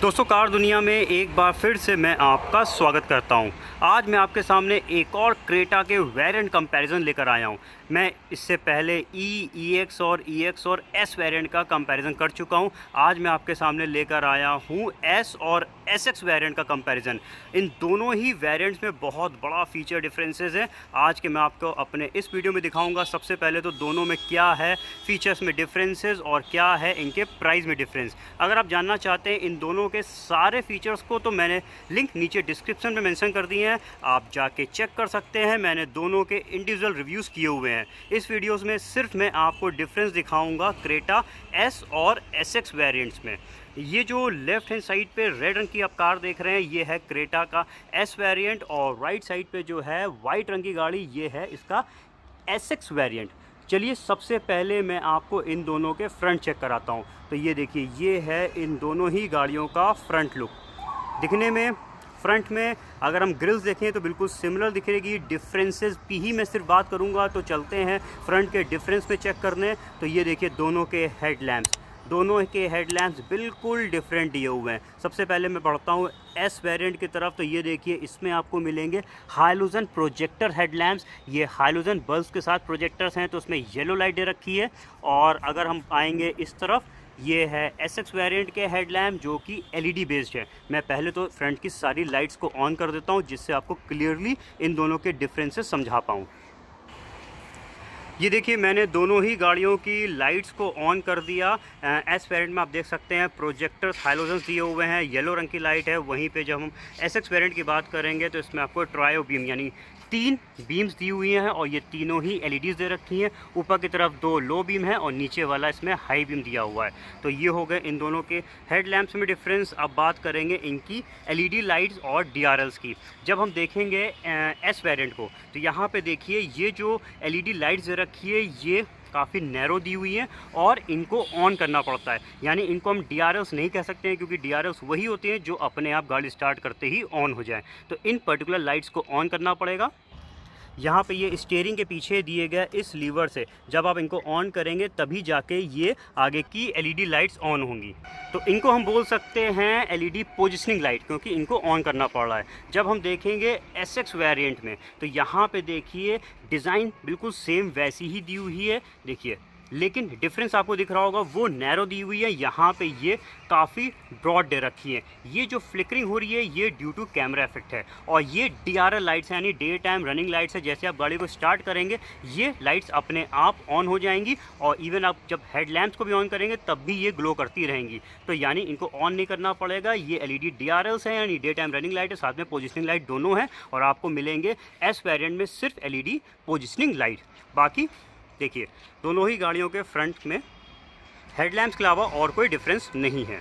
दोस्तों, कार दुनिया में एक बार फिर से मैं आपका स्वागत करता हूं। आज मैं आपके सामने एक और क्रेटा के वेरिएंट कंपैरिजन लेकर आया हूं। मैं इससे पहले EX और EX और S वेरिएंट का कंपैरिजन कर चुका हूं। आज मैं आपके सामने लेकर आया हूं S और SX वेरिएंट का कंपैरिजन। इन दोनों ही वेरिएंट्स में बहुत बड़ा फीचर डिफरेंसेस है। आज के मैं आपको अपने इस वीडियो में दिखाऊंगा। सबसे पहले तो दोनों में क्या है फीचर्स में डिफरेंसेस और क्या है इनके प्राइस में डिफरेंस। अगर आप जानना चाहते हैं इन दोनों के सारे फीचर्स को तो मैंने लिंक नीचे डिस्क्रिप्शन में मेंशन कर दिए हैं, आप जाके चेक कर सकते हैं। मैंने दोनों के इंडिविजुअल रिव्यूज़ किए हुए हैं। इस वीडियोस में सिर्फ मैं आपको डिफरेंस दिखाऊंगा क्रेटा S और SX वेरिएंट्स में। ये जो लेफ्ट हैंड साइड पे रेड रंग की आप कार देख रहे हैं ये है क्रेटा का S वेरिएंट, और राइट साइड पे जो है वाइट रंग की गाड़ी ये है इसका SX वेरिएंट। चलिए सबसे पहले मैं आपको इन दोनों के फ्रंट चेक कराता हूँ। तो ये देखिए, ये है इन दोनों ही गाड़ियों का फ्रंट लुक। दिखने में फ्रंट में अगर हम ग्रिल्स देखें तो बिल्कुल सिमिलर दिखेगी। डिफरेंसेस की ही मैं सिर्फ बात करूंगा, तो चलते हैं फ्रंट के डिफरेंस में चेक करने। तो ये देखिए दोनों के हेडलैम्प्स, दोनों के हेडलैम्प्स बिल्कुल डिफरेंट दिए हुए हैं। सबसे पहले मैं बढ़ता हूँ S वेरिएंट की तरफ। तो ये देखिए इसमें आपको मिलेंगे हाइलोजन प्रोजेक्टर हेडलैम्प्स। ये हाइलोजन बल्ब्स के साथ प्रोजेक्टर्स हैं, तो उसमें येलो लाइट दे रखी है। और अगर हम आएंगे इस तरफ, ये है SX वेरिएंट के हेडलैम्प जो कि LED बेस्ड है। मैं पहले तो फ्रंट की सारी लाइट्स को ऑन कर देता हूँ जिससे आपको क्लियरली इन दोनों के डिफरेंसेस समझा पाऊँ। ये देखिए मैंने दोनों ही गाड़ियों की लाइट्स को ऑन कर दिया। S वेरिएंट में आप देख सकते हैं प्रोजेक्टर्स हाइलोजन्स दिए हुए हैं, येलो रंग की लाइट है। वहीं पे जब हम SX वेरिएंट की बात करेंगे तो इसमें आपको ट्रायो बीम यानी 3 बीम्स दी हुई हैं, और ये तीनों ही LEDs दे रखी हैं। ऊपर की तरफ 2 लो बीम है और नीचे वाला इसमें हाई बीम दिया हुआ है। तो ये हो गए इन दोनों के हेडलैम्प्स में डिफरेंस। अब बात करेंगे इनकी LED लाइट्स और DRLs की। जब हम देखेंगे S वेरिएंट को तो यहाँ पे देखिए ये जो LED लाइट्स दे रखी है ये काफ़ी नैरो दी हुई है और इनको ऑन करना पड़ता है। यानी इनको हम DRLs नहीं कह सकते हैं, क्योंकि DRLs वही होते हैं जो अपने आप गाड़ी स्टार्ट करते ही ऑन हो जाए। तो इन पर्टिकुलर लाइट्स को ऑन करना पड़ेगा। यहाँ पे ये स्टीयरिंग के पीछे दिए गए इस लीवर से जब आप इनको ऑन करेंगे तभी जाके ये आगे की LED लाइट्स ऑन होंगी। तो इनको हम बोल सकते हैं LED पोजिशनिंग लाइट, क्योंकि इनको ऑन करना पड़ रहा है। जब हम देखेंगे SX वेरिएंट में तो यहाँ पे देखिए डिज़ाइन बिल्कुल सेम वैसी ही दी हुई है, देखिए, लेकिन डिफरेंस आपको दिख रहा होगा वो नैरो दी हुई है। यहाँ पे ये काफ़ी ब्रॉड दे रखी है। ये जो फ्लिकरिंग हो रही है ये ड्यू टू कैमरा इफेक्ट है, और ये DRL लाइट्स हैं यानी डे टाइम रनिंग लाइट्स है। जैसे आप गाड़ी को स्टार्ट करेंगे ये लाइट्स अपने आप ऑन हो जाएंगी, और इवन आप जब हेडलैम्प्स को भी ऑन करेंगे तब भी ये ग्लो करती रहेंगी। तो यानी इनको ऑन नहीं करना पड़ेगा। ये LED DRLs हैं यानी डे टाइम रनिंग लाइट है, साथ में पोजिशनिंग लाइट दोनों हैं, और आपको मिलेंगे S वेरिएंट में सिर्फ LED पोजिशनिंग लाइट। बाकी देखिए दोनों ही गाड़ियों के फ्रंट में हेडलैम्प्स के अलावा और कोई डिफरेंस नहीं है।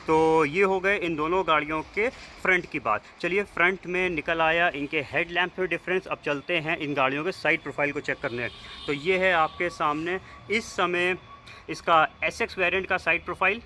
तो ये हो गए इन दोनों गाड़ियों के फ्रंट की बात। चलिए फ्रंट में निकल आया इनके हेडलैम्प में डिफरेंस। अब चलते हैं इन गाड़ियों के साइड प्रोफाइल को चेक करने। तो ये है आपके सामने इस समय इसका SX वेरिएंट का साइड प्रोफाइल,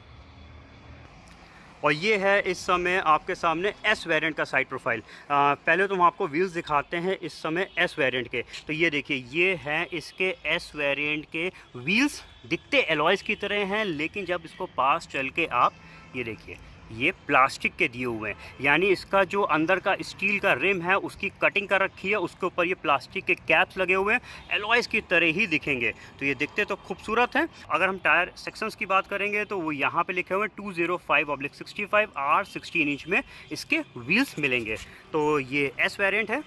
और ये है इस समय आपके सामने S वेरिएंट का साइड प्रोफाइल। पहले तो हम आपको व्हील्स दिखाते हैं इस समय S वेरिएंट के। तो ये देखिए ये हैं इसके S वेरिएंट के व्हील्स। दिखते एलॉयज़ की तरह हैं, लेकिन जब इसको पास चल के आप ये देखिए ये प्लास्टिक के दिए हुए हैं, यानी इसका जो अंदर का स्टील का रिम है उसकी कटिंग कर रखी है, उसके ऊपर ये प्लास्टिक के कैप्स लगे हुए हैं, एलॉयज़ की तरह ही दिखेंगे। तो ये दिखते तो खूबसूरत हैं। अगर हम टायर सेक्शंस की बात करेंगे तो वो यहाँ पे लिखे हुए हैं 205/65 R 16 इंच में इसके व्हील्स मिलेंगे। तो ये S वेरिएंट है।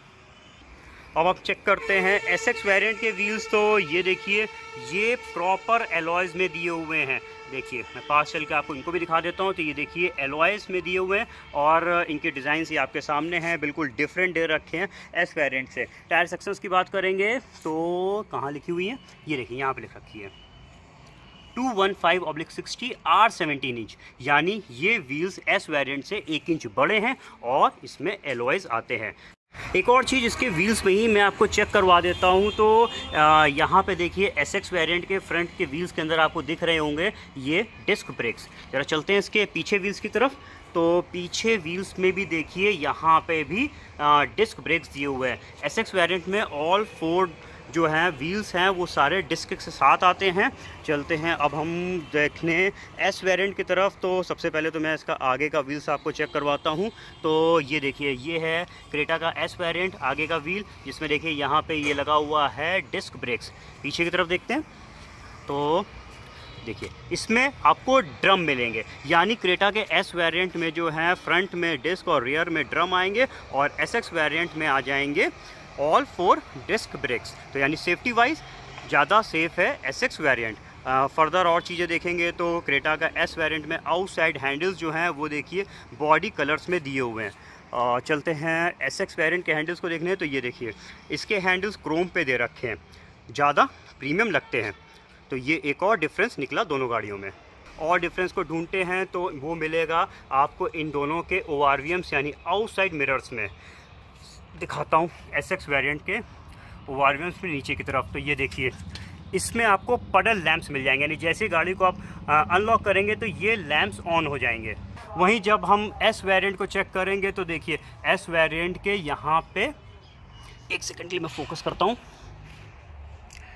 अब आप चेक करते हैं SX वेरिएंट के व्हील्स। तो ये देखिए ये प्रॉपर एलॉयज़ में दिए हुए हैं। देखिए मैं पास चल के आपको इनको भी दिखा देता हूँ। तो ये देखिए एलॉयज़ में दिए हुए हैं, और इनके डिज़ाइन ये आपके सामने हैं, बिल्कुल डिफरेंट दे रखे हैं S वेरिएंट से। टायर सेक्शंस की बात करेंगे तो कहाँ लिखी हुई है, ये देखिए यहाँ पे लिख रखी है 215/60 R 17 इंच, यानी ये व्हील्स S वेरिएंट से 1 इंच बड़े हैं और इसमें एलॉयज़ आते हैं। एक और चीज़ इसके व्हील्स में ही मैं आपको चेक करवा देता हूँ। तो यहाँ पे देखिए SX वेरिएंट के फ्रंट के व्हील्स के अंदर आपको दिख रहे होंगे ये डिस्क ब्रेक्स। ज़रा चलते हैं इसके पीछे व्हील्स की तरफ। तो पीछे व्हील्स में भी देखिए यहाँ पे भी डिस्क ब्रेक्स दिए हुए हैं। SX वेरिएंट में ऑल 4 जो हैं व्हील्स हैं वो सारे डिस्क के साथ आते हैं। चलते हैं अब हम देखने एस वेरिएंट की तरफ। तो सबसे पहले तो मैं इसका आगे का व्हील्स आपको चेक करवाता हूँ। तो ये देखिए, ये है क्रेटा का एस वेरिएंट आगे का व्हील, जिसमें देखिए यहाँ पे ये लगा हुआ है डिस्क ब्रेक्स। पीछे की तरफ देखते हैं तो देखिए इसमें आपको ड्रम मिलेंगे, यानी क्रेटा के एस वेरिएंट में जो है फ्रंट में डिस्क और रियर में ड्रम आएंगे, और एसएक्स वेरिएंट में आ जाएंगे ऑल 4 डिस्क ब्रेक्स। तो यानी सेफ्टी वाइज ज़्यादा सेफ़ है एसएक्स वेरिएंट। फर्दर और चीज़ें देखेंगे तो क्रेटा का एस वेरिएंट में आउटसाइड हैंडल्स जो हैं वो देखिए बॉडी कलर्स में दिए हुए हैं। चलते हैं एसएक्स वेरिएंट के हैंडल्स को देखने। तो ये देखिए इसके हैंडल्स क्रोम पे दे रखे हैं, ज़्यादा प्रीमियम लगते हैं। तो ये एक और डिफरेंस निकला दोनों गाड़ियों में। और डिफरेंस को ढूंढते हैं तो वो मिलेगा आपको इन दोनों के ORVMs यानी आउटसाइड मिरर्स में। दिखाता हूँ एसएक्स वेरिएंट के ORVMs में नीचे की तरफ। तो ये देखिए इसमें आपको पडल लैंप्स मिल जाएंगे, यानी जैसे गाड़ी को आप अनलॉक करेंगे तो ये लैंप्स ऑन हो जाएंगे। वहीं जब हम एस वेरिएंट को चेक करेंगे तो देखिए एस वेरिएंट के यहाँ पे, एक सेकंड के लिए मैं फोकस करता हूँ,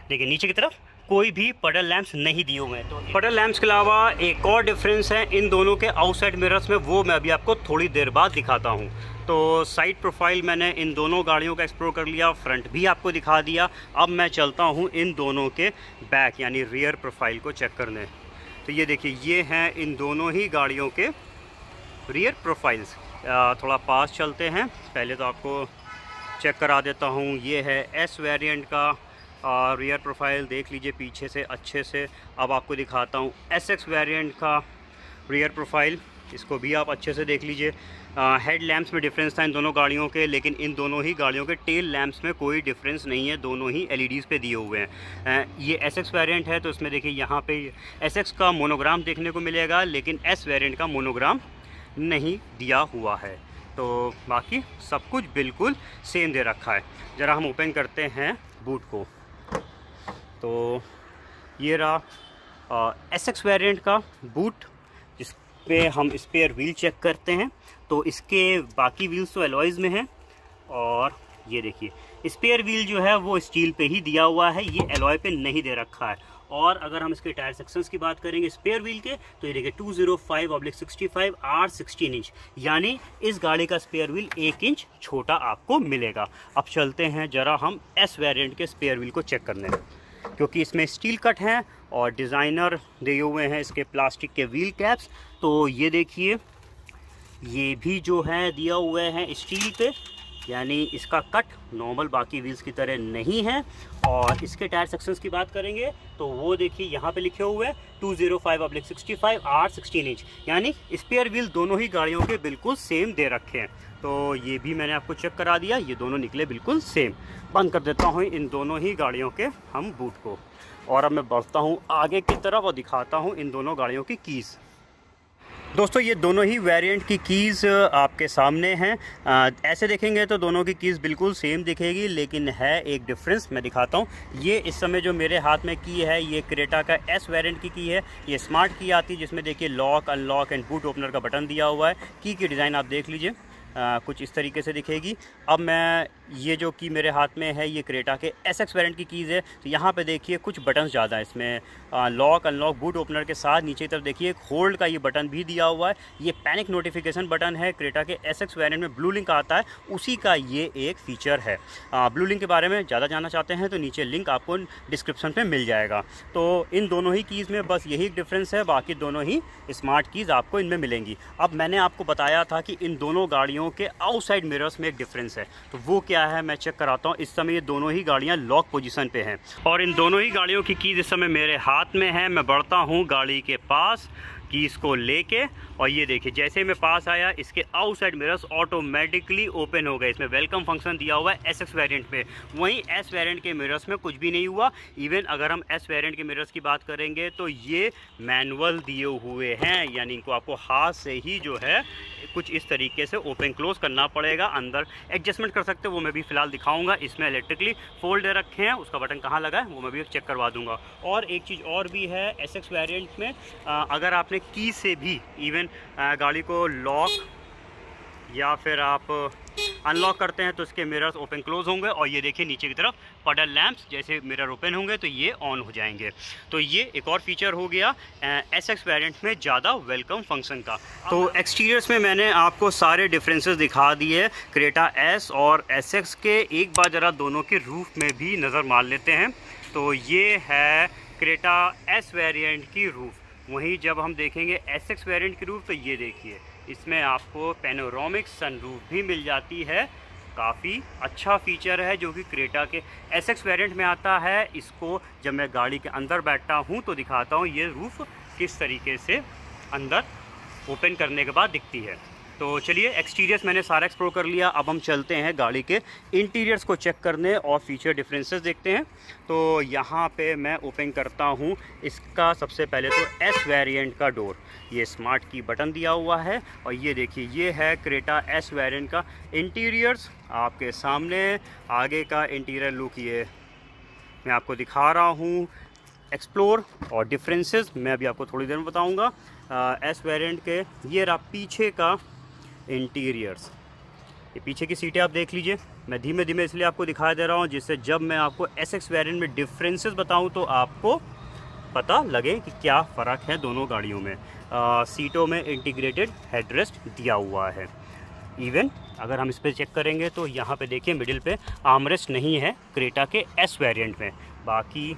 देखिए नीचे की तरफ कोई भी पडल लैंप्स नहीं दिए हुए हैं। तो पडल लैंप्स के अलावा एक और डिफरेंस है इन दोनों के आउटसाइड मिरर्स में, वो मैं अभी आपको थोड़ी देर बाद दिखाता हूँ। तो साइड प्रोफाइल मैंने इन दोनों गाड़ियों का एक्सप्लोर कर लिया, फ्रंट भी आपको दिखा दिया। अब मैं चलता हूँ इन दोनों के बैक यानी रियर प्रोफाइल को चेक करने। तो ये देखिए ये हैं इन दोनों ही गाड़ियों के रियर प्रोफाइल्स। थोड़ा पास चलते हैं, पहले तो आपको चेक करा देता हूँ। ये है एस वेरिएंट का रियर प्रोफाइल, देख लीजिए पीछे से अच्छे से। अब आपको दिखाता हूँ एसएक्स वेरिएंट का रियर प्रोफाइल, इसको भी आप अच्छे से देख लीजिए। हेड लैंप्स में डिफरेंस था इन दोनों गाड़ियों के, लेकिन इन दोनों ही गाड़ियों के टेल लैंप्स में कोई डिफरेंस नहीं है, दोनों ही LEDs पे दिए हुए हैं। ये एसएक्स वेरिएंट है तो इसमें देखिए यहाँ पे एसएक्स का मोनोग्राम देखने को मिलेगा, लेकिन एस वेरिएंट का मोनोग्राम नहीं दिया हुआ है। तो बाकी सब कुछ बिल्कुल सेम दे रखा है। ज़रा हम ओपन करते हैं बूट को। तो ये रहा एसएक्स वेरिएंट का बूट, जिस पे हम स्पेयर व्हील चेक करते हैं। तो इसके बाकी व्हील्स तो एलॉयज़ में हैं, और ये देखिए स्पेयर व्हील जो है वो स्टील पे ही दिया हुआ है, ये एलॉय पे नहीं दे रखा है। और अगर हम इसके टायर सेक्शंस की बात करेंगे स्पेयर व्हील के, तो ये देखिए 205/65 R 16 इंच, यानी इस गाड़ी का स्पेयर व्हील 1 इंच छोटा आपको मिलेगा। अब चलते हैं ज़रा हम एस वेरिएंट के स्पेयर व्हील को चेक करने, क्योंकि इसमें स्टील कट हैं और डिज़ाइनर दिए हुए हैं इसके प्लास्टिक के व्हील कैप्स। तो ये देखिए ये भी जो है दिया हुए हैं स्टील पे, यानी इसका कट नॉर्मल बाकी व्हील्स की तरह नहीं है। और इसके टायर सेक्शंस की बात करेंगे तो वो देखिए यहाँ पे लिखे हुए हैं 205/65 R 16 इंच, यानी स्पेयर व्हील दोनों ही गाड़ियों के बिल्कुल सेम दे रखे हैं। तो ये भी मैंने आपको चेक करा दिया, ये दोनों निकले बिल्कुल सेम। बंद कर देता हूँ इन दोनों ही गाड़ियों के हम बूट को, और अब मैं बढ़ता हूँ आगे की तरफ और दिखाता हूँ इन दोनों गाड़ियों की कीज़। दोस्तों ये दोनों ही वेरिएंट की कीज़ आपके सामने हैं। ऐसे देखेंगे तो दोनों की कीज़ बिल्कुल सेम दिखेगी, लेकिन है एक डिफरेंस, मैं दिखाता हूँ। ये इस समय जो मेरे हाथ में की है ये क्रेटा का एस वेरिएंट की है। ये स्मार्ट की आती है, जिसमें देखिए lock, unlock and boot opener का बटन दिया हुआ है। की डिज़ाइन आप देख लीजिए, कुछ इस तरीके से दिखेगी। अब मैं ये जो की मेरे हाथ में है ये क्रेटा के एसएक्स वेरिएंट की कीज़ है। तो यहाँ पे देखिए कुछ बटन ज़्यादा है इसमें, लॉक, अनलॉक, बूट ओपनर के साथ नीचे की तरफ देखिए एक होल्ड का ये बटन भी दिया हुआ है। ये पैनिक नोटिफिकेशन बटन है। क्रेटा के एसएक्स वेरिएंट में ब्लू लिंक आता है, उसी का ये एक फ़ीचर है। ब्लू लिंक के बारे में ज़्यादा जानना चाहते हैं तो नीचे लिंक आपको डिस्क्रिप्शन में मिल जाएगा। तो इन दोनों ही कीज़ में बस यही डिफरेंस है, बाकी दोनों ही स्मार्ट कीज़ आपको इनमें मिलेंगी। अब मैंने आपको बताया था कि इन दोनों गाड़ियों के आउटसाइड मिरर्स में एक डिफरेंस है, तो वो क्या है मैं चेक कराता हूँ। इस समय ये दोनों ही गाड़ियाँ लॉक पोजीशन पे हैं, और इन दोनों ही गाड़ियों की कीज़ इस समय मेरे हाथ में है। मैं बढ़ता हूँ गाड़ी के पास कीज़ को लेके, और ये देखिए जैसे मैं पास आया इसके आउटसाइड मिरर्स ऑटोमेटिकली ओपन हो गए। इसमें वेलकम फंक्शन दिया हुआ है एसएक्स वेरिएंट पे, वहीं एस वेरिएंट के मिरर्स में कुछ भी नहीं हुआ। इवन अगर हम एस वेरिएंट के मिरर्स की बात करेंगे तो ये मैनुअल दिए हुए हैं, यानी इनको आपको हाथ से ही जो है कुछ इस तरीके से ओपन क्लोज करना पड़ेगा। अंदर एडजस्टमेंट कर सकते हो, वो मैं भी फ़िलहाल दिखाऊंगा। इसमें इलेक्ट्रिकली फोल्ड दे रखे हैं, उसका बटन कहाँ लगा है वो मैं भी चेक करवा दूंगा। और एक चीज़ और भी है एसएक्स वेरिएंट में, अगर आपने की से भी इवन गाड़ी को लॉक या फिर आप अनलॉक करते हैं तो इसके मिरर्स ओपन क्लोज होंगे और ये देखिए नीचे की तरफ पडल लैंप्स, जैसे मिरर ओपन होंगे तो ये ऑन हो जाएंगे। तो ये एक और फीचर हो गया SX वेरिएंट में ज़्यादा वेलकम फंक्शन का। तो एक्सटीरियर्स में मैंने आपको सारे डिफरेंसेस दिखा दिए क्रेटा S और SX के। एक बार ज़रा दोनों के रूफ में भी नज़र मार लेते हैं। तो ये है क्रेटा S वेरिएंट की रूफ। वहीं जब हम देखेंगे SX वेरिएंट की रूफ तो ये देखिए, इसमें आपको पैनोरामिक सनरूफ भी मिल जाती है। काफ़ी अच्छा फीचर है जो कि क्रेटा के SX वेरिएंट में आता है। इसको जब मैं गाड़ी के अंदर बैठता हूँ तो दिखाता हूँ ये रूफ किस तरीके से अंदर ओपन करने के बाद दिखती है। तो चलिए, एक्सटीरियर्स मैंने सारा एक्सप्लोर कर लिया। अब हम चलते हैं गाड़ी के इंटीरियर्स को चेक करने और फीचर डिफरेंसेस देखते हैं। तो यहाँ पे मैं ओपन करता हूँ इसका सबसे पहले तो S वेरिएंट का डोर। ये स्मार्ट की बटन दिया हुआ है और ये देखिए ये है क्रेटा S वेरिएंट का इंटीरियर्स आपके सामने। आगे का इंटीरियर लुक ये मैं आपको दिखा रहा हूँ। एक्सप्लोर और डिफरेंसेस मैं अभी आपको थोड़ी देर में बताऊँगा। S वेरिएंट के ये रहा पीछे का इंटीरियर्स। ये पीछे की सीटें आप देख लीजिए। मैं धीमे धीमे इसलिए आपको दिखा दे रहा हूँ जिससे जब मैं आपको SX वेरिएंट में डिफरेंसेस बताऊँ तो आपको पता लगे कि क्या फ़र्क है दोनों गाड़ियों में। सीटों में इंटीग्रेटेड हेडरेस्ट दिया हुआ है। इवन अगर हम इस पर चेक करेंगे तो यहाँ पे देखिए मिडिल पे आर्मरेस्ट नहीं है क्रेटा के S वेरिएंट में। बाकी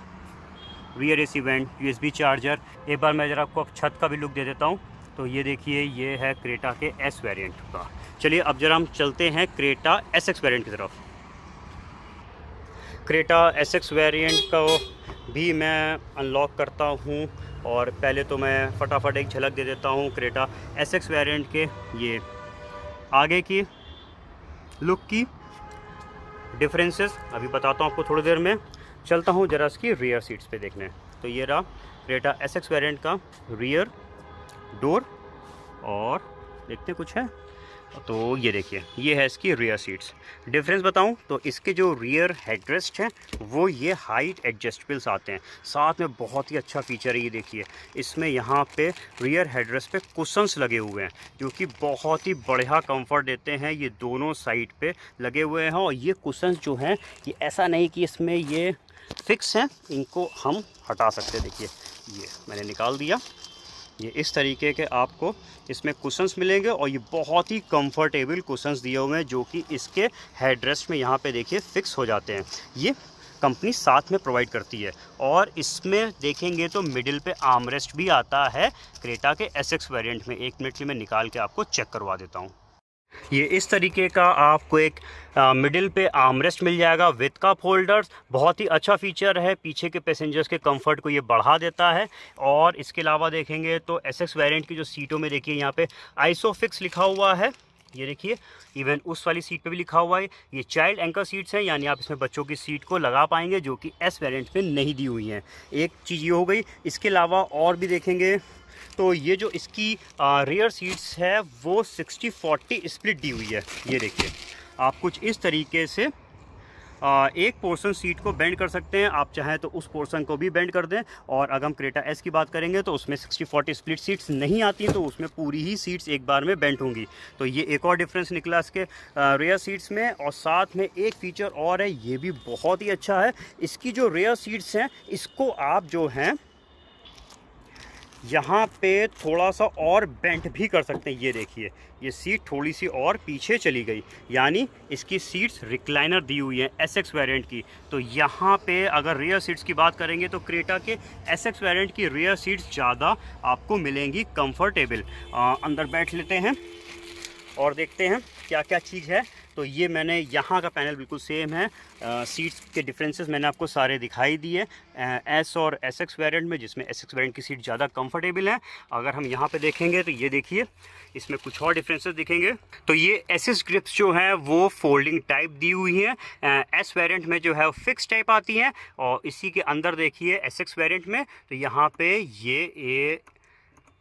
rear AC went, USB charger. एक बार मैं ज़रा आपको छत का भी लुक दे देता हूँ। तो ये देखिए ये है क्रेटा के S वेरिएंट का। चलिए अब जरा हम चलते हैं क्रेटा SX वेरिएंट की तरफ। क्रेटा SX वेरिएंट को भी मैं अनलॉक करता हूँ और पहले तो मैं फटाफट एक झलक दे देता हूँ क्रेटा SX वेरिएंट के ये आगे की लुक की डिफरेंसेस अभी बताता हूँ आपको थोड़ी देर में। चलता हूँ ज़रा इसकी रियर सीट्स पे देखने। तो ये रहा क्रेटा SX वेरिएंट का रियर डोर और देखते हैं कुछ है। तो ये देखिए ये है इसकी रियर सीट्स। डिफरेंस बताऊं तो इसके जो रियर हेडरेस्ट हैं वो ये हाइट एडजस्टेबल्स आते हैं। साथ में बहुत ही अच्छा फीचर है, ये देखिए इसमें यहाँ पे रियर हेडरेस्ट पे कुशन्स लगे हुए हैं जो कि बहुत ही बढ़िया कंफर्ट देते हैं। ये दोनों साइड पे लगे हुए हैं और ये कुशन्स जो हैं ये ऐसा नहीं कि इसमें ये फिक्स हैं, इनको हम हटा सकते हैं। देखिए ये मैंने निकाल दिया। ये इस तरीके के आपको इसमें कुशन्स मिलेंगे और ये बहुत ही कंफर्टेबल कुशन्स दिए हुए हैं जो कि इसके हेडरेस्ट में यहाँ पे देखिए फिक्स हो जाते हैं। ये कंपनी साथ में प्रोवाइड करती है और इसमें देखेंगे तो मिडिल पे आर्मरेस्ट भी आता है क्रेटा के SX वेरिएंट में। एक मिनट के मैं निकाल के आपको चेक करवा देता हूँ। ये इस तरीके का आपको एक मिडिल पे आर्मरेस्ट मिल जाएगा विद कप होल्डर्स। बहुत ही अच्छा फीचर है, पीछे के पैसेंजर्स के कंफर्ट को ये बढ़ा देता है। और इसके अलावा देखेंगे तो SX वेरिएंट की जो सीटों में देखिए यहाँ पे आइसोफिक्स लिखा हुआ है। ये देखिए इवन उस वाली सीट पे भी लिखा हुआ है। ये चाइल्ड एंकर सीट्स हैं, यानी आप इसमें बच्चों की सीट को लगा पाएंगे जो कि S वेरिएंट में नहीं दी हुई हैं। एक चीज़ ये हो गई। इसके अलावा और भी देखेंगे तो ये जो इसकी रियर सीट्स है वो 60-40 स्प्लिट दी हुई है। ये देखिए आप कुछ इस तरीके से एक पोर्शन सीट को बेंड कर सकते हैं। आप चाहें तो उस पोर्शन को भी बेंड कर दें। और अगर हम क्रेटा S की बात करेंगे तो उसमें 60-40 स्प्लिट सीट्स नहीं आती हैं, तो उसमें पूरी ही सीट्स एक बार में बेंड होंगी। तो ये एक और डिफरेंस निकला इसके रियर सीट्स में। और साथ में एक फीचर और है, ये भी बहुत ही अच्छा है। इसकी जो रियर सीट्स हैं इसको आप जो हैं यहाँ पे थोड़ा सा और बेंट भी कर सकते हैं। ये देखिए ये सीट थोड़ी सी और पीछे चली गई, यानी इसकी सीट्स रिक्लाइनर दी हुई है SX वेरिएंट की। तो यहाँ पे अगर रियर सीट्स की बात करेंगे तो क्रेटा के SX वेरिएंट की रियर सीट्स ज़्यादा आपको मिलेंगी कंफर्टेबल। अंदर बैठ लेते हैं और देखते हैं क्या क्या चीज़ है। तो ये मैंने यहाँ का पैनल बिल्कुल सेम है। सीट्स के डिफरेंसेस मैंने आपको सारे दिखाई दिए S और SX वेरिएंट में, जिसमें SX वेरिएंट की सीट ज़्यादा कंफर्टेबल है। अगर हम यहाँ पे देखेंगे तो ये देखिए इसमें कुछ और डिफरेंसेस दिखेंगे। तो ये एसिस्ट ग्रिप्स जो है वो फोल्डिंग टाइप दी हुई हैं। S वेरिएंट में जो है फिक्स टाइप आती हैं। और इसी के अंदर देखिए SX वेरिएंट में तो यहाँ पे ये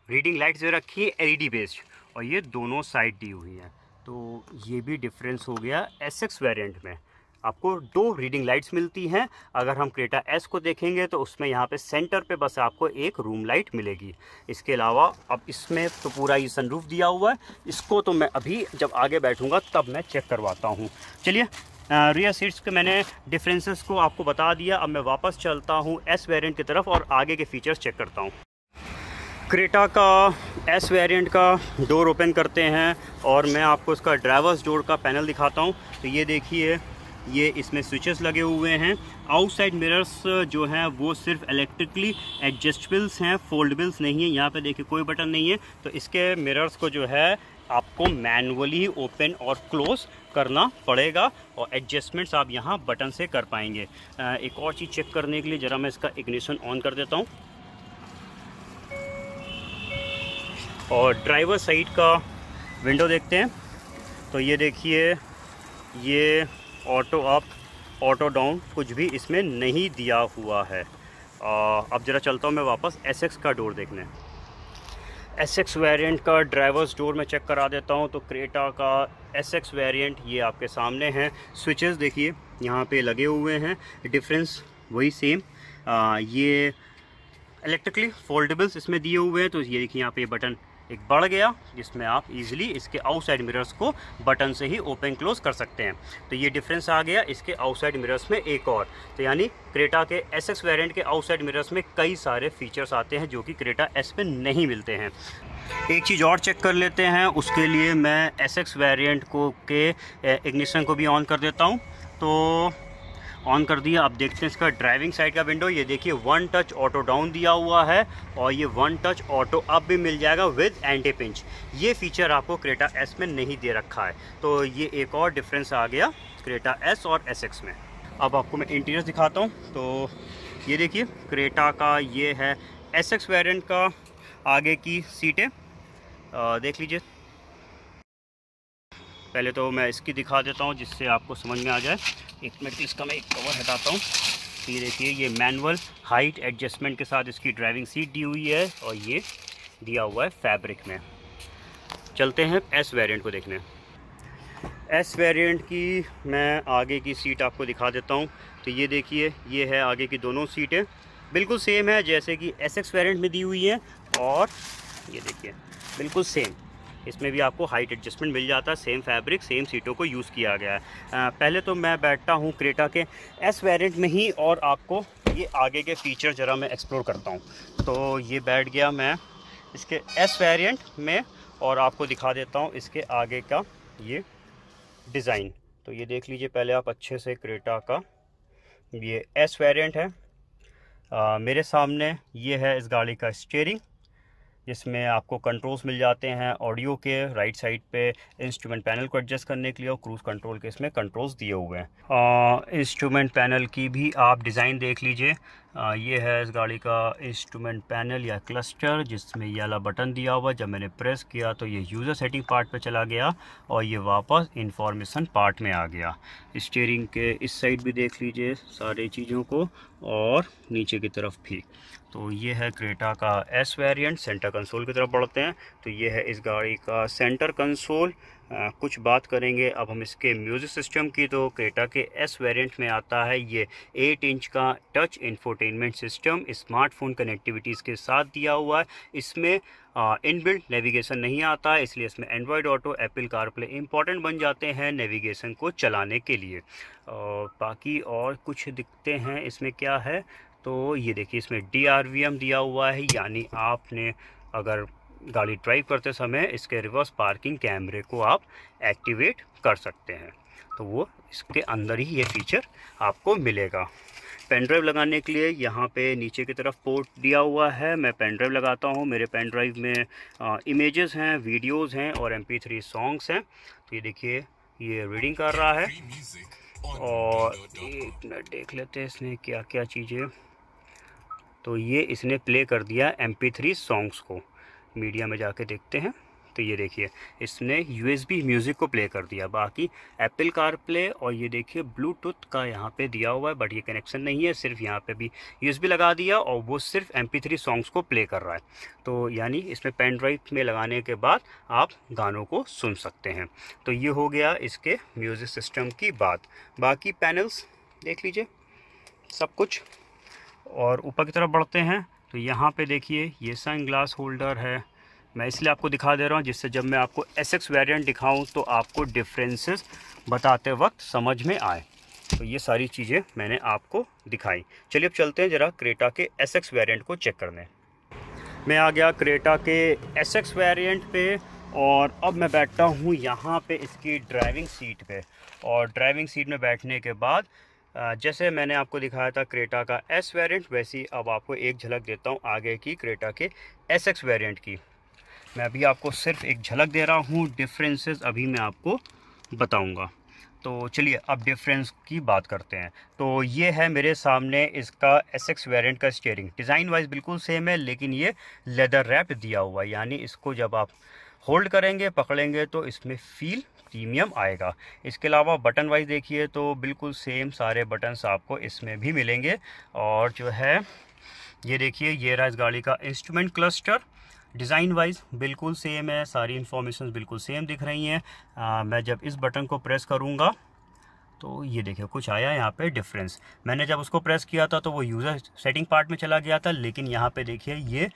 रीडिंग लाइट्स जो रखी है LED बेस्ड और ये दोनों साइड दी हुई हैं। तो ये भी डिफरेंस हो गया SX वेरिएंट में। आपको 2 रीडिंग लाइट्स मिलती हैं। अगर हम क्रेटा एस को देखेंगे तो उसमें यहाँ पे सेंटर पे बस आपको एक रूम लाइट मिलेगी। इसके अलावा अब इसमें तो पूरा ये सनरूफ दिया हुआ है, इसको तो मैं अभी जब आगे बैठूँगा तब मैं चेक करवाता हूँ। चलिए, रियर सीट्स के मैंने डिफरेंसेस को आपको बता दिया। अब मैं वापस चलता हूँ एस वेरिएंट की तरफ और आगे के फीचर्स चेक करता हूँ। क्रेटा का एस वेरिएंट का डोर ओपन करते हैं और मैं आपको इसका ड्राइवर्स डोर का पैनल दिखाता हूँ। तो ये देखिए, ये इसमें स्विचेस लगे हुए हैं। आउटसाइड मिरर्स जो हैं वो सिर्फ इलेक्ट्रिकली एडजस्टेबल्स हैं, फोल्डेबल्स नहीं है। यहाँ पे देखिए कोई बटन नहीं है, तो इसके मिरर्स को जो है आपको मैनुअली ओपन और क्लोज करना पड़ेगा और एडजस्टमेंट्स आप यहाँ बटन से कर पाएंगे। एक और चीज़ चेक करने के लिए ज़रा मैं इसका इग्निशन ऑन कर देता हूँ और ड्राइवर साइड का विंडो देखते हैं। तो ये देखिए, ये ऑटो अप ऑटो डाउन कुछ भी इसमें नहीं दिया हुआ है। अब ज़रा चलता हूँ मैं वापस एसएक्स का डोर देखने। एसएक्स वेरिएंट का ड्राइवर्स डोर में चेक करा देता हूँ। तो क्रेटा का एसएक्स वेरिएंट ये आपके सामने हैं। स्विचेस देखिए यहाँ पे लगे हुए हैं, डिफरेंस वही सेम। ये इलेक्ट्रिकली फोल्डेबल्स इसमें दिए हुए हैं। तो ये देखिए यहाँ पे बटन एक बढ़ गया जिसमें आप इजीली इसके आउटसाइड मिरर्स को बटन से ही ओपन क्लोज कर सकते हैं। तो ये डिफरेंस आ गया इसके आउटसाइड मिरर्स में एक और। तो यानी क्रेटा के एसएक्स वेरिएंट के आउटसाइड मिरर्स में कई सारे फीचर्स आते हैं जो कि क्रेटा एस में नहीं मिलते हैं। एक चीज़ और चेक कर लेते हैं, उसके लिए मैं एसएक्स वेरिएंट को के इग्निशन को भी ऑन कर देता हूँ। तो ऑन कर दिया। अब देखते हैं इसका ड्राइविंग साइड का विंडो। ये देखिए 1 टच ऑटो डाउन दिया हुआ है और ये 1 टच ऑटो अप भी मिल जाएगा विद एंटी पिंच। ये फीचर आपको क्रेटा एस में नहीं दे रखा है। तो ये एक और डिफरेंस आ गया क्रेटा एस और एसएक्स में। अब आपको मैं इंटीरियर दिखाता हूँ। तो ये देखिए, क्रेटा का ये है एसएक्स वेरिएंट का आगे की सीटें, देख लीजिए। पहले तो मैं इसकी दिखा देता हूँ जिससे आपको समझ में आ जाए। एक मिनट, इसका मैं एक कवर हटाता हूँ। ये देखिए, ये मैनुअल हाइट एडजस्टमेंट के साथ इसकी ड्राइविंग सीट दी हुई है और ये दिया हुआ है फैब्रिक में। चलते हैं एस वेरिएंट को देखने। एस वेरिएंट की मैं आगे की सीट आपको दिखा देता हूँ। तो ये देखिए, ये है आगे की दोनों सीटें, बिल्कुल सेम है जैसे कि एसएक्स वेरिएंट में दी हुई है। और ये देखिए बिल्कुल सेम, इसमें भी आपको हाइट एडजस्टमेंट मिल जाता है। सेम फैब्रिक, सेम सीटों को यूज़ किया गया है। पहले तो मैं बैठता हूँ क्रेटा के एस वेरिएंट में ही और आपको ये आगे के फीचर ज़रा मैं एक्सप्लोर करता हूँ। तो ये बैठ गया मैं इसके एस वेरिएंट में और आपको दिखा देता हूँ इसके आगे का ये डिज़ाइन। तो ये देख लीजिए पहले आप अच्छे से, क्रेटा का ये एस वेरिएंट है। मेरे सामने ये है इस गाड़ी का स्टीयरिंग, जिसमें आपको कंट्रोल्स मिल जाते हैं ऑडियो के। राइट साइड पे इंस्ट्रूमेंट पैनल को एडजस्ट करने के लिए और क्रूज़ कंट्रोल के इसमें कंट्रोल्स दिए हुए हैं। इंस्ट्रूमेंट पैनल की भी आप डिज़ाइन देख लीजिए। ये है इस गाड़ी का इंस्ट्रूमेंट पैनल या क्लस्टर, जिसमें ये वाला बटन दिया हुआ। जब मैंने प्रेस किया तो ये यूज़र सेटिंग पार्ट पे चला गया और ये वापस इंफॉर्मेशन पार्ट में आ गया। स्टीयरिंग के इस साइड भी देख लीजिए सारी चीज़ों को और नीचे की तरफ भी। तो ये है क्रेटा का एस वेरिएंट। सेंटर कंसोल की तरफ बढ़ते हैं। तो ये है इस गाड़ी का सेंटर कंसोल। कुछ बात करेंगे अब हम इसके म्यूज़िक सिस्टम की। तो क्रेटा के एस वेरिएंट में आता है ये 8 इंच का touch infotainment system, smartphone connectivities के साथ दिया हुआ है। इसमें इनबिल्ट नेविगेशन नहीं आता है, इसलिए इसमें Android auto, Apple CarPlay important बन जाते हैं नेविगेशन को चलाने के लिए। बाकी और कुछ दिखते हैं इसमें क्या है। तो ये देखिए, इसमें DRVM दिया हुआ है, यानी आपने अगर गाड़ी ड्राइव करते समय इसके रिवर्स पार्किंग कैमरे को आप एक्टिवेट कर सकते हैं। तो वो इसके अंदर ही ये फीचर आपको मिलेगा। पेन ड्राइव लगाने के लिए यहाँ पे नीचे की तरफ पोर्ट दिया हुआ है। मैं पेन ड्राइव लगाता हूँ। मेरे पेन ड्राइव में इमेजेस हैं, वीडियोस हैं और MP3 सॉन्ग्स हैं। तो ये देखिए, ये रीडिंग कर रहा है। और एक मिनट देख लेते हैं इसने क्या क्या चीज़ें। तो ये इसने प्ले कर दिया MP3 सॉन्ग्स को। मीडिया में जाके देखते हैं तो ये देखिए इसने USB म्यूज़िक को प्ले कर दिया। बाकी एप्पल कारप्ले और ये देखिए ब्लूटूथ का यहाँ पे दिया हुआ है, बट ये कनेक्शन नहीं है, सिर्फ यहाँ पे भी USB लगा दिया और वो सिर्फ MP3 सॉन्ग्स को प्ले कर रहा है। तो यानी इसमें पेन ड्राइव में लगाने के बाद आप गानों को सुन सकते हैं। तो ये हो गया इसके म्यूज़िक सिस्टम की बात। बाकी पैनल्स देख लीजिए सब कुछ। और ऊपर की तरफ बढ़ते हैं तो यहाँ पे देखिए ये सन ग्लास होल्डर है। मैं इसलिए आपको दिखा दे रहा हूँ जिससे जब मैं आपको SX वेरिएंट दिखाऊँ तो आपको डिफरेंसेस बताते वक्त समझ में आए। तो ये सारी चीज़ें मैंने आपको दिखाई। चलिए अब चलते हैं ज़रा क्रेटा के SX वेरिएंट को चेक करने। मैं आ गया क्रेटा के SX वेरिएंट पे और अब मैं बैठता हूँ यहाँ पे इसकी ड्राइविंग सीट पे। और ड्राइविंग सीट में बैठने के बाद जैसे मैंने आपको दिखाया था क्रेटा का S वेरिएंट, वैसे ही अब आपको एक झलक देता हूँ आगे की क्रेटा के SX वेरिएंट की। मैं अभी आपको सिर्फ एक झलक दे रहा हूँ, डिफरेंसेस अभी मैं आपको बताऊँगा। तो चलिए अब डिफरेंस की बात करते हैं। तो ये है मेरे सामने इसका SX वेरिएंट का स्टीयरिंग। डिज़ाइन वाइज बिल्कुल सेम है, लेकिन ये लेदर रैप दिया हुआ है, यानी इसको जब आप होल्ड करेंगे, पकड़ेंगे तो इसमें फील प्रीमियम आएगा। इसके अलावा बटन वाइज देखिए तो बिल्कुल सेम सारे बटन्स आपको इसमें भी मिलेंगे। और जो है ये देखिए ये रहा इस गाड़ी का इंस्ट्रूमेंट क्लस्टर। डिज़ाइन वाइज बिल्कुल सेम है, सारी इन्फॉर्मेशन बिल्कुल सेम दिख रही हैं। मैं जब इस बटन को प्रेस करूँगा तो ये देखिए कुछ आया यहाँ पे डिफरेंस। मैंने जब उसको प्रेस किया था तो वो यूज़र सेटिंग पार्ट में चला गया था, लेकिन यहाँ पे देखिए ये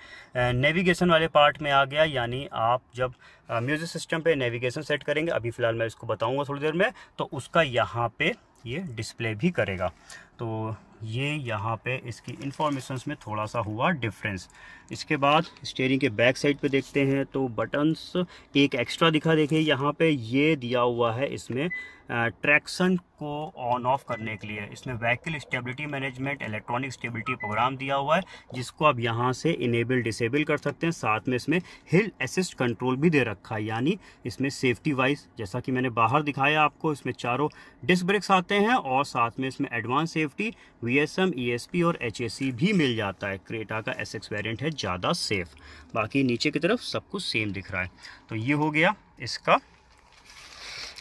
नेविगेशन वाले पार्ट में आ गया। यानी आप जब म्यूज़िक सिस्टम पे नेविगेशन सेट करेंगे, अभी फ़िलहाल मैं इसको बताऊँगा थोड़ी देर में, तो उसका यहाँ पे ये डिस्प्ले भी करेगा। तो ये यहाँ पे इसकी इंफॉर्मेशंस में थोड़ा सा हुआ डिफरेंस। इसके बाद स्टीयरिंग के बैक साइड पे देखते हैं तो बटन्स एक एक्स्ट्रा दिखा। देखिए यहाँ पे ये दिया हुआ है इसमें ट्रैक्शन को ऑन ऑफ करने के लिए। इसमें vehicle stability management electronic stability program दिया हुआ है, जिसको आप यहाँ से इनेबल डिसेबल कर सकते हैं। साथ में इसमें हिल असिस्ट कंट्रोल भी दे रखा है, यानी इसमें सेफ्टी वाइज जैसा कि मैंने बाहर दिखाया आपको, इसमें चारों डिस्क ब्रेक्स आते हैं और साथ में इसमें एडवांस सेफ्टी VSM ESP और HAC भी मिल जाता है। क्रेटा का SX वेरिएंट है ज़्यादा सेफ। बाकी नीचे की तरफ सब कुछ सेम दिख रहा है। तो ये हो गया इसका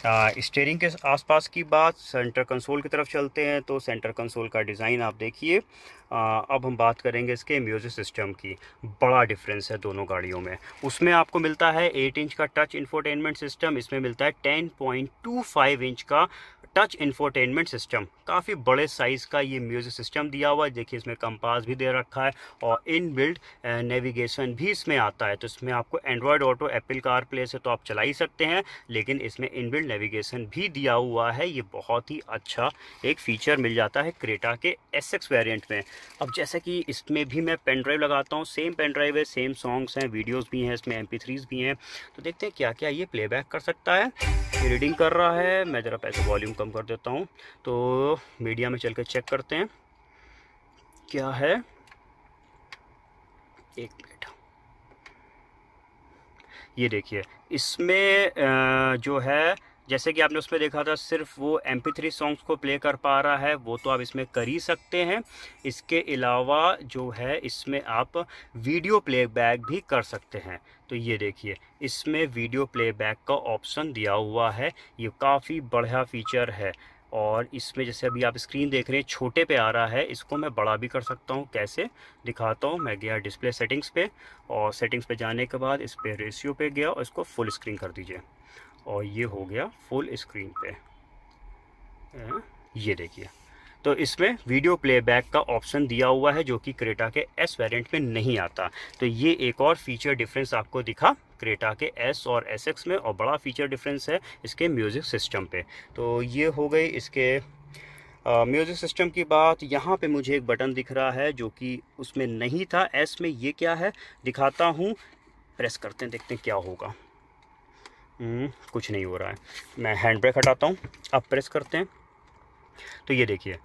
स्टीयरिंग के आसपास की बात। सेंटर कंसोल की तरफ चलते हैं तो सेंटर कंसोल का डिज़ाइन आप देखिए। अब हम बात करेंगे इसके म्यूज़िक सिस्टम की। बड़ा डिफरेंस है दोनों गाड़ियों में। उसमें आपको मिलता है 8 इंच का टच इंफोटेनमेंट सिस्टम, इसमें मिलता है 10.25 इंच का टच इंफोटेनमेंट सिस्टम। काफ़ी बड़े साइज़ का ये म्यूज़िक सिस्टम दिया हुआ है। देखिए इसमें कंपास भी दे रखा है और इनबिल्ट नेविगेशन भी इसमें आता है। तो इसमें आपको एंड्रॉयड ऑटो, एप्पल कारप्ले से तो आप चला ही सकते हैं, लेकिन इसमें इनबिल्ट नेविगेशन भी दिया हुआ है। ये बहुत ही अच्छा एक फ़ीचर मिल जाता है क्रेटा के SX वेरिएंट में। अब जैसे कि इसमें भी मैं पेन ड्राइव लगाता हूँ, सेम पेन ड्राइव है, सेम सॉन्ग्स हैं, वीडियोज़ भी हैं, इसमें MP3s भी हैं। तो देखते हैं क्या क्या ये प्लेबैक कर सकता है। ये रीडिंग कर रहा है। मैं ज़रा पैसे वॉल्यूम कम कर देता हूँ तो मीडिया में चल के चेक करते हैं क्या है। एक मिनट, ये देखिए इसमें जो है जैसे कि आपने उसमें देखा था सिर्फ वो MP3 सॉन्ग्स को प्ले कर पा रहा है, वो तो आप इसमें कर ही सकते हैं। इसके अलावा जो है इसमें आप वीडियो प्लेबैक भी कर सकते हैं। तो ये देखिए इसमें वीडियो प्लेबैक का ऑप्शन दिया हुआ है। ये काफ़ी बढ़िया फीचर है। और इसमें जैसे अभी आप स्क्रीन देख रहे हैं छोटे पे आ रहा है, इसको मैं बड़ा भी कर सकता हूँ। कैसे दिखाता हूँ। मैं गया डिस्प्ले सेटिंग्स पे और सेटिंग्स पे जाने के बाद इस पर रेशियो पे गया और इसको फुल स्क्रीन कर दीजिए और ये हो गया फुल स्क्रीन पे। ये देखिए तो इसमें वीडियो प्लेबैक का ऑप्शन दिया हुआ है जो कि क्रेटा के S वेरिएंट में नहीं आता। तो ये एक और फीचर डिफरेंस आपको दिखा क्रेटा के S और SX में, और बड़ा फीचर डिफरेंस है इसके म्यूज़िक सिस्टम पे। तो ये हो गई इसके म्यूज़िक सिस्टम की बात। यहाँ पे मुझे एक बटन दिख रहा है जो कि उसमें नहीं था S में। ये क्या है दिखाता हूँ, प्रेस करते हैं, देखते हैं क्या होगा। कुछ नहीं हो रहा है। मैं हैंड ब्रेक हटाता हूँ, अब प्रेस करते हैं तो ये देखिए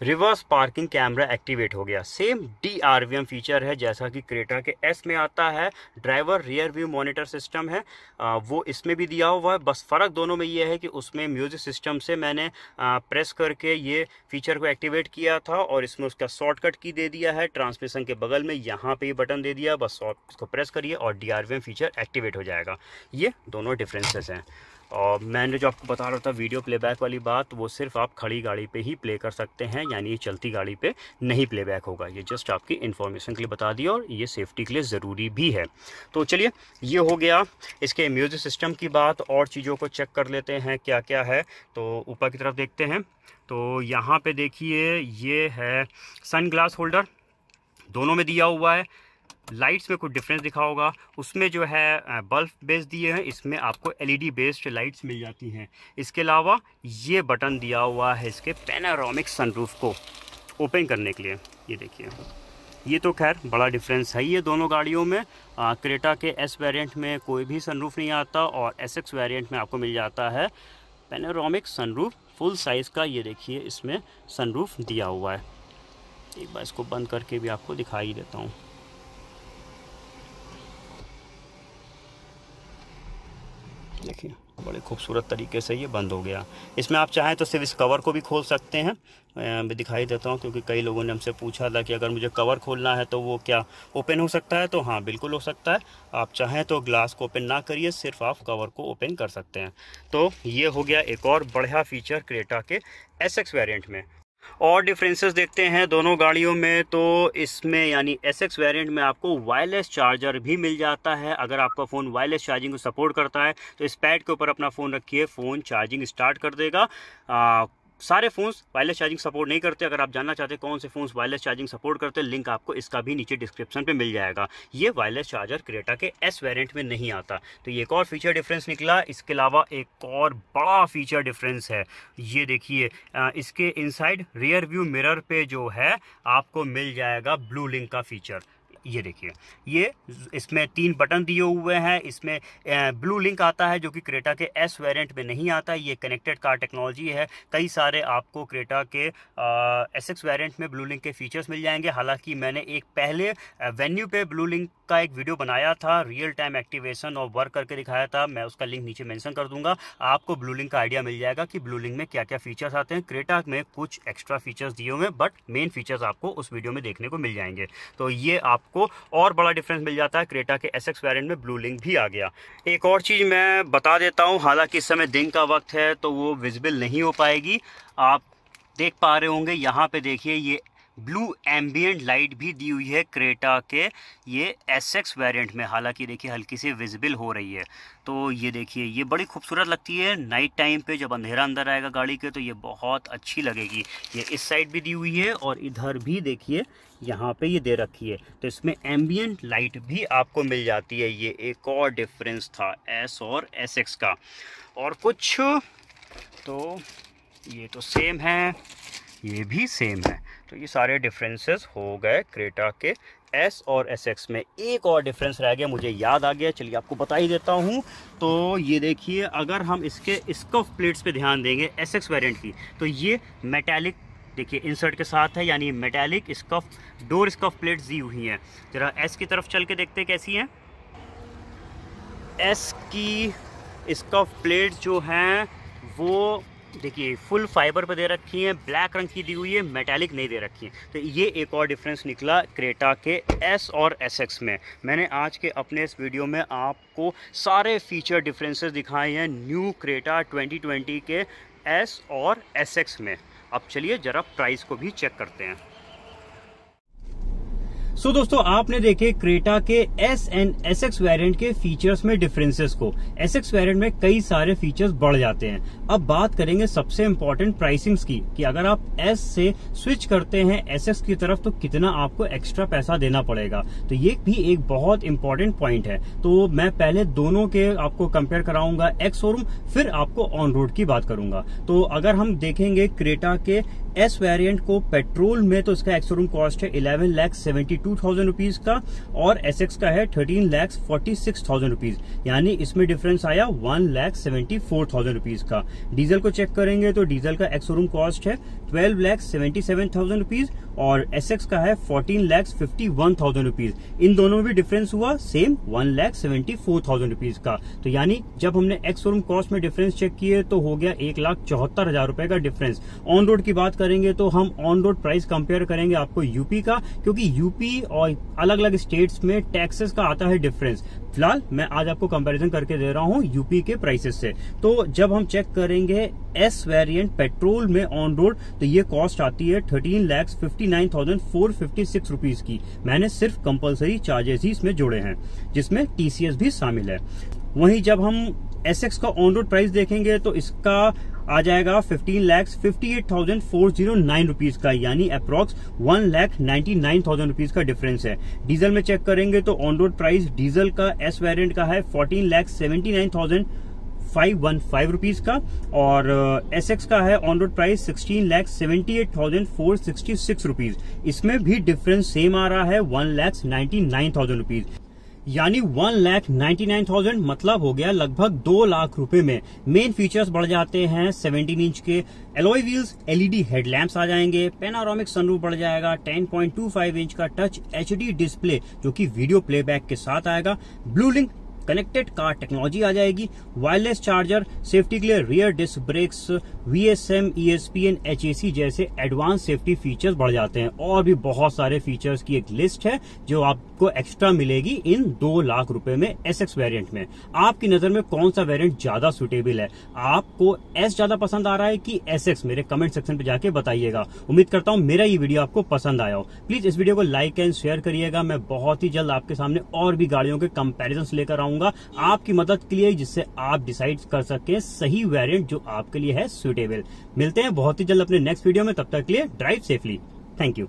रिवर्स पार्किंग कैमरा एक्टिवेट हो गया। सेम DRVM फीचर है जैसा कि क्रेटा के एस में आता है। Driver rear view monitor system है, वो इसमें भी दिया हुआ है। बस फ़र्क दोनों में ये है कि उसमें म्यूज़िक सिस्टम से मैंने प्रेस करके ये फीचर को एक्टिवेट किया था और इसमें उसका शॉर्टकट की दे दिया है। ट्रांसमिशन के बगल में यहाँ पे ये बटन दे दिया, बस इसको प्रेस करिए और DRVM फीचर एक्टिवेट हो जाएगा। ये दोनों डिफरेंसेस हैं। और मैंने जो आपको बता रहा था वीडियो प्लेबैक वाली बात, वो सिर्फ आप खड़ी गाड़ी पे ही प्ले कर सकते हैं, यानी ये चलती गाड़ी पे नहीं प्लेबैक होगा। ये जस्ट आपकी इन्फॉर्मेशन के लिए बता दिया और ये सेफ्टी के लिए ज़रूरी भी है। तो चलिए, ये हो गया इसके म्यूज़िक सिस्टम की बात। और चीज़ों को चेक कर लेते हैं क्या क्या है। तो ऊपर की तरफ देखते हैं। तो यहाँ पर देखिए, ये है सन ग्लास होल्डर, दोनों में दिया हुआ है। लाइट्स में कुछ डिफरेंस दिखा होगा, उसमें जो है बल्ब बेस दिए हैं, इसमें आपको LED बेस्ड लाइट्स मिल जाती हैं। इसके अलावा ये बटन दिया हुआ है इसके पैनोरामिक सनरूफ को ओपन करने के लिए। ये देखिए, ये तो खैर बड़ा डिफरेंस है ये दोनों गाड़ियों में। क्रेटा के एस वेरिएंट में कोई भी सनरूफ नहीं आता और SX वेरिएंट में आपको मिल जाता है पैनोरामिक सनरूफ फुल साइज़ का। ये देखिए, इसमें सनरूफ दिया हुआ है। एक बार इसको बंद करके भी आपको दिखाई देता हूँ। देखिए, बड़े खूबसूरत तरीके से ये बंद हो गया। इसमें आप चाहें तो सिर्फ इस कवर को भी खोल सकते हैं। मैं दिखाई देता हूँ, क्योंकि कई लोगों ने हमसे पूछा था कि अगर मुझे कवर खोलना है तो वो क्या ओपन हो सकता है। तो हाँ, बिल्कुल हो सकता है। आप चाहें तो ग्लास को ओपन ना करिए, सिर्फ आप कवर को ओपन कर सकते हैं। तो ये हो गया एक और बढ़िया फीचर क्रेटा के SX वेरिएंट में। और डिफरेंसेस देखते हैं दोनों गाड़ियों में। तो इसमें यानी SX वेरिएंट में आपको वायरलेस चार्जर भी मिल जाता है। अगर आपका फ़ोन वायरलेस चार्जिंग को सपोर्ट करता है तो इस पैड के ऊपर अपना फ़ोन रखिए, फ़ोन चार्जिंग स्टार्ट कर देगा। सारे फ़ोन्स वायरलेस चार्जिंग सपोर्ट नहीं करते। अगर आप जानना चाहते हैं कौन से फ़ोन्स वायरलेस चार्जिंग सपोर्ट करते हैं, लिंक आपको इसका भी नीचे डिस्क्रिप्शन पे मिल जाएगा। ये वायरलेस चार्जर क्रेटा के S वेरिएंट में नहीं आता। तो ये एक और फीचर डिफरेंस निकला। इसके अलावा एक और बड़ा फीचर डिफरेंस है। ये देखिए, इसके इनसाइड रियर व्यू मिरर पे जो है आपको मिल जाएगा ब्लू लिंक का फीचर। ये देखिए, ये इसमें 3 बटन दिए हुए हैं। इसमें ब्लू लिंक आता है जो कि क्रेटा के S वेरिएंट में नहीं आता। ये कनेक्टेड कार टेक्नोलॉजी है। कई सारे आपको क्रेटा के SX वेरिएंट में ब्लू लिंक के फीचर्स मिल जाएंगे। हालांकि मैंने एक पहले वेन्यू पे ब्लू लिंक का एक वीडियो बनाया था, रियल टाइम एक्टिवेशन और वर्क करके दिखाया था। मैं उसका लिंक नीचे मेंशन कर दूंगा। आपको ब्लू लिंक का आइडिया मिल जाएगा कि ब्लू लिंक में क्या क्या फीचर्स आते हैं। क्रेटा में कुछ एक्स्ट्रा फीचर्स दिए हुए हैं, बट मेन फीचर्स आपको उस वीडियो में देखने को मिल जाएंगे। तो ये आपको और बड़ा डिफरेंस मिल जाता है। क्रेटा के SX वेरिएंट में ब्लू लिंक भी आ गया। एक और चीज़ मैं बता देता हूँ, हालांकि इस समय दिन का वक्त है तो वो विजिबल नहीं हो पाएगी। आप देख पा रहे होंगे, यहाँ पे देखिए, ये ब्लू एम्बियंट लाइट भी दी हुई है क्रेटा के ये SX वेरिएंट में। हालांकि देखिए हल्की सी विजिबल हो रही है। तो ये देखिए, ये बड़ी खूबसूरत लगती है नाइट टाइम पे। जब अंधेरा अंदर आएगा गाड़ी के तो ये बहुत अच्छी लगेगी। ये इस साइड भी दी हुई है और इधर भी देखिए, यहाँ पे ये दे रखी है। तो इसमें एम्बियंट लाइट भी आपको मिल जाती है। ये एक और डिफरेंस था S और SX का। और कुछ तो ये तो सेम है, ये भी सेम है। तो ये सारे डिफरेंसेस हो गए क्रेटा के S और SX में। एक और डिफरेंस रह गया, मुझे याद आ गया, चलिए आपको बता ही देता हूँ। तो ये देखिए, अगर हम इसके स्कफ प्लेट्स पे ध्यान देंगे SX वेरिएंट की, तो ये मेटालिक देखिए इंसर्ट के साथ है, यानी metallic scuff door scuff plates दी हुई हैं। जरा S की तरफ चल के देखते हैं कैसी हैं। S की स्कफ प्लेट जो हैं वो देखिए फुल फाइबर पे दे रखी हैं, ब्लैक रंग की दी हुई है, मेटालिक नहीं दे रखी है। तो ये एक और डिफरेंस निकला क्रेटा के S और SX में। मैंने आज के अपने इस वीडियो में आपको सारे फीचर डिफरेंसेस दिखाए हैं न्यू क्रेटा 2020 के S और SX में। अब चलिए जरा प्राइस को भी चेक करते हैं। सो दोस्तों, आपने देखे क्रेटा के S एंड SX वेरिएंट के फीचर्स में डिफरेंसेस को। SX वेरिएंट में कई सारे फीचर्स बढ़ जाते हैं। अब बात करेंगे सबसे इंपॉर्टेंट प्राइसिंग्स की, कि अगर आप S से स्विच करते हैं SX की तरफ तो कितना आपको एक्स्ट्रा पैसा देना पड़ेगा। तो ये भी एक बहुत इंपॉर्टेंट पॉइंट है। तो मैं पहले दोनों के आपको कंपेयर कराऊंगा एक्स शोरूम, फिर आपको ऑन रोड की बात करूंगा। तो अगर हम देखेंगे क्रेटा के एस वेरिएंट को पेट्रोल में तो इसका एक्स शोरूम कॉस्ट है 11,72,000 रुपीज का और एसएक्स का है 13,46,000 रुपीज, यानी इसमें डिफरेंस आया 1,74,000 रुपीज का। डीजल को चेक करेंगे तो डीजल का एक्स शोरूम कॉस्ट है 12,77,000 रुपीज और एसएक्स का है 14,51,000 रुपीज। इन दोनों में भी डिफरेंस हुआ सेम 1,74,000 रुपीज का। तो यानी जब हमने एक्स शोरूम कॉस्ट में डिफरेंस चेक किए तो हो गया 1,74,000 रुपए का डिफरेंस। ऑन रोड की बात करेंगे तो हम ऑन रोड प्राइस कंपेयर करेंगे आपको यूपी का, क्योंकि यूपी और अलग अलग स्टेट्स में टैक्सेस का आता है डिफरेंस। फिलहाल मैं आज आपको कंपैरिजन करके दे रहा हूं यूपी के प्राइसेस से। तो जब हम चेक करेंगे एस वेरिएंट पेट्रोल में ऑन रोड तो ये कॉस्ट आती है 13,59,456 रुपीज की। मैंने सिर्फ कंपलसरी चार्जेस ही इसमें जोड़े हैं, जिसमें टीसीएस भी शामिल है। वहीं जब हम एसएक्स का ऑन रोड प्राइस देखेंगे तो इसका आ जाएगा 15,58,409 रुपीज का, यानी अप्रॉक्स 1,99,000 रुपीज का डिफरेंस है। डीजल में चेक करेंगे तो ऑन रोड प्राइस डीजल का एस वेरिएंट का है 14,79,515 रुपीज का और एसएक्स का है ऑन रोड प्राइस 16,78,466 रुपीज। इसमें भी डिफरेंस सेम आ रहा है 1,99,000 रुपीज, यानी 1,99,000 मतलब हो गया लगभग 2 लाख रुपए में। मेन फीचर्स बढ़ जाते हैं, 17 इंच के एलॉय व्हील्स, एलईडी हेडलैम्प्स आ जाएंगे, पेनोरामिक सनरूफ बढ़ जाएगा, 10.25 इंच का टच एचडी डिस्प्ले जो कि वीडियो प्लेबैक के साथ आएगा, blue link connected car technology आ जाएगी, वायरलेस चार्जर, सेफ्टी के लिए rear disc brakes, VSM, ESPN, HAC जैसे एडवांस सेफ्टी फीचर्स बढ़ जाते हैं। और भी बहुत सारे फीचर्स की एक लिस्ट है जो आपको एक्स्ट्रा मिलेगी इन 2 लाख रुपए में एसएक्स वेरिएंट में। आपकी नजर में कौन सा वेरिएंट ज्यादा सुटेबल है? आपको एस ज्यादा पसंद आ रहा है कि एसएक्स? मेरे कमेंट सेक्शन पे जाके बताइएगा। उम्मीद करता हूं मेरा ये वीडियो आपको पसंद आया हो। प्लीज इस वीडियो को लाइक एंड शेयर करिएगा। मैं बहुत ही जल्द आपके सामने और भी गाड़ियों के कंपैरिजन लेकर आऊंगा आपकी मदद के लिए, जिससे आप डिसाइड कर सकें सही वेरिएंट जो आपके लिए है सुटेबल। मिलते हैं बहुत ही जल्द अपने नेक्स्ट वीडियो में, तब तक के लिए ड्राइव सेफली। Thank you.